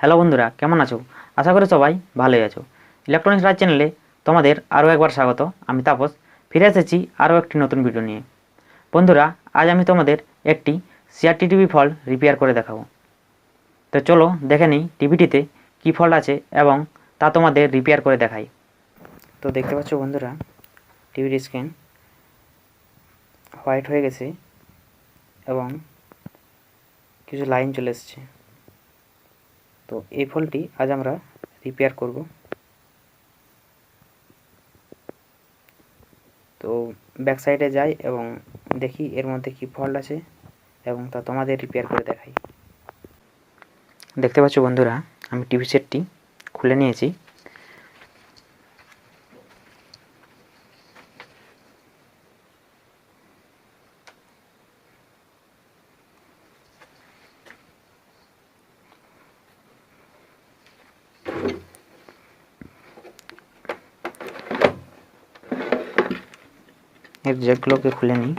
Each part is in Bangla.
হ্যালো বন্ধুরা, কেমন আছো? আশা করি সবাই ভালোই আছো। ইলেকট্রনিক্স রাজ চ্যানেলে তোমাদের আরও একবার স্বাগত। আমি তাপস ফিরে এসেছি আরও একটি নতুন ভিডিও নিয়ে। বন্ধুরা, আজ আমি তোমাদের একটি সিআরটি টিভি ফল্ট রিপেয়ার করে দেখাবো। তো চলো দেখে নিই টিভিটিতে কী ফল্ট আছে এবং তা তোমাদের রিপেয়ার করে দেখাই। তো দেখতে পাচ্ছ বন্ধুরা, টিভির স্ক্রিন হোয়াইট হয়ে গেছে এবং কিছু লাইন চলে এসছে। তো এই ফল্টটি আজ আমরা রিপেয়ার করব। তো ব্যাক সাইডে যাই এবং দেখি এর মধ্যে কি ফল্ট আছে এবং তা তোমাদের রিপেয়ার করে দেখাই। দেখতে পাচ্ছ বন্ধুরা, আমি টিভি সেটটি খুলে নিয়েছি। এর জ্যাকগুলোকে খুলে নিই।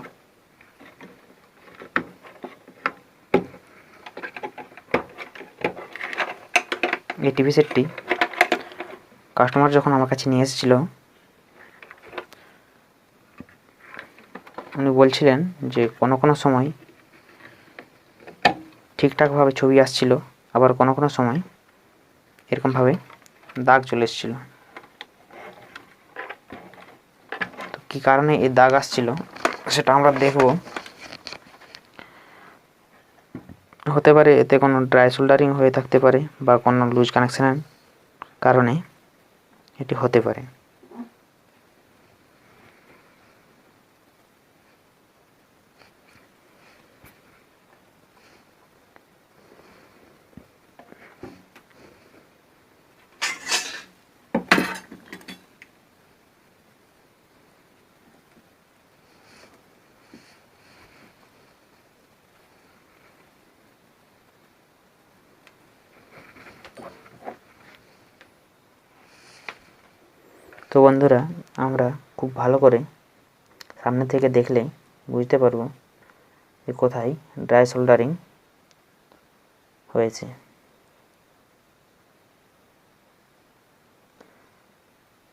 এই টিভি সেটটি কাস্টমার যখন আমার কাছে নিয়ে এসেছিল, উনি বলছিলেন যে কোনো সময় ঠিকঠাকভাবে ছবি আসছিল, আবার কোনো সময় এরকমভাবে দাগ চলে এসেছিল। তো কী কারণে এই দাগ আসছিল সেটা আমরা দেখব। হতে পারে এতে কোনো ড্রাই সোল্ডারিং হয়ে থাকতে পারে বা কোনো লুজ কানেকশানের কারণে এটি হতে পারে। তো বন্ধুরা, আমরা খুব ভালো করে সামনে থেকে দেখলে বুঝতে পারবো যে কোথায় ড্রাই সোল্ডারিং হয়েছে।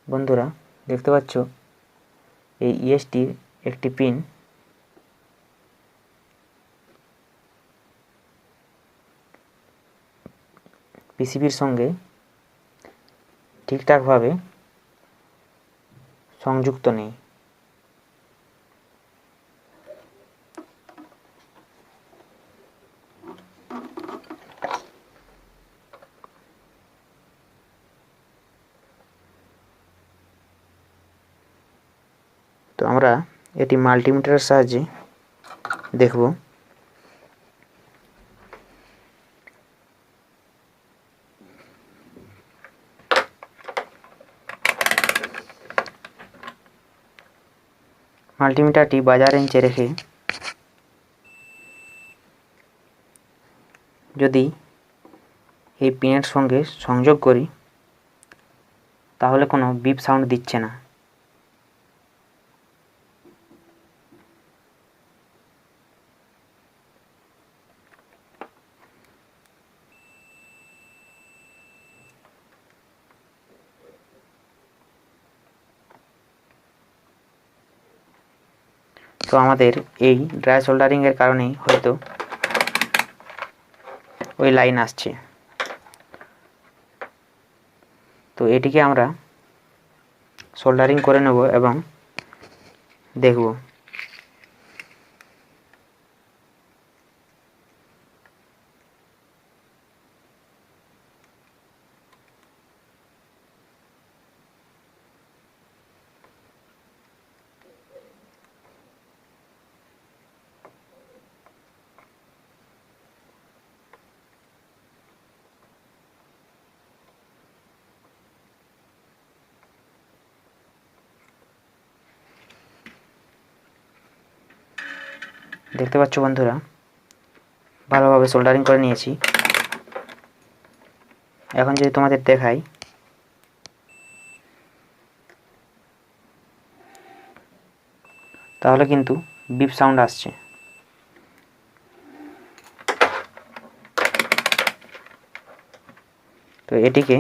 বন্ধুরা, দেখতে পাচ্ছ এই ইএসটির একটি পিন পিসিবির সঙ্গে ঠিকঠাকভাবে সংযুক্ত নেই। তো আমরা এটি মাল্টিমিটারের সাহায্যে দেখব। মাল্টিমিটারটি বাজার রেঞ্জে রেখে যদি এই পিনের সঙ্গে সংযোগ করি তাহলে কোনো বিপ সাউন্ড দিচ্ছে না। তো আমাদের এই ড্রাই সোল্ডারিংয়ের কারণেই হয়তো ওই লাইন আসছে। তো এটিকে আমরা সোল্ডারিং করে নেব এবং দেখব। দেখতে পাচ্ছ বন্ধুরা, ভালোভাবে সোল্ডারিং করে নিয়েছি। এখন যদি তোমাদের দেখাই, তাহলে কিন্তু বিপ সাউন্ড আসছে। তো এটিকে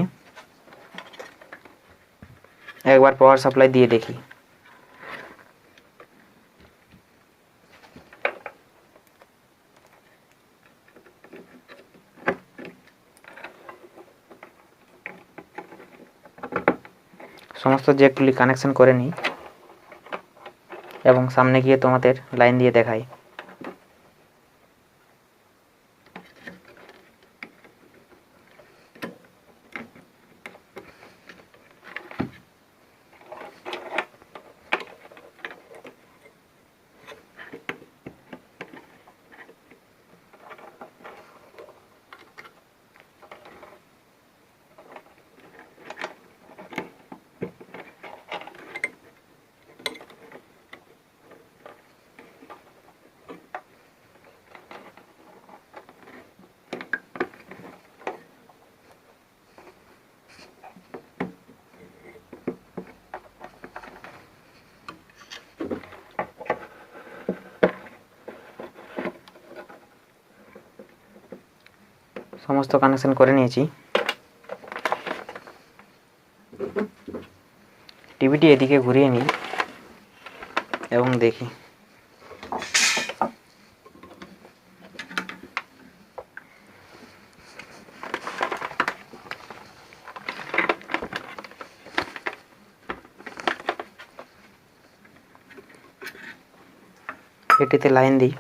একবার পাওয়ার সাপ্লাই দিয়ে দেখি। সমস্ত জ্যাকগুলি কানেকশন করে নিই এবং সামনে গিয়ে তোমাদের লাইন দিয়ে দেখাই। সমস্ত কানেকশন করে নিয়েছি। টিভিটি এদিকে ঘুরিয়ে নিই এবং দেখি। এটিতে লাইন দিই।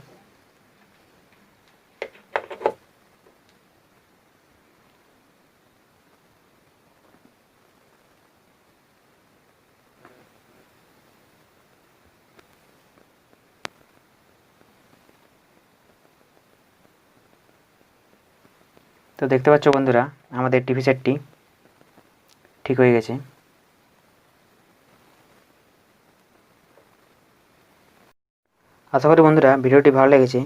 তো দেখতে পাচ্ছ বন্ধুরা, আমাদের টিভি সেটটি ঠিক হয়ে গেছে। আশা করি বন্ধুরা ভিডিওটি ভালো লেগেছে।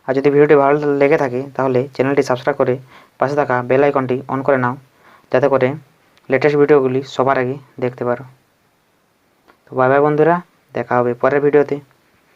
আর যদি ভিডিওটি ভালো লেগে থাকে তাহলে চ্যানেলটি সাবস্ক্রাইব করে পাশে থাকা বেল আইকনটি অন করে নাও, যাতে করে লেটেস্ট ভিডিওগুলি সবার আগে দেখতে পারো। তো বাই বাই বন্ধুরা, দেখা হবে পরের ভিডিওতে।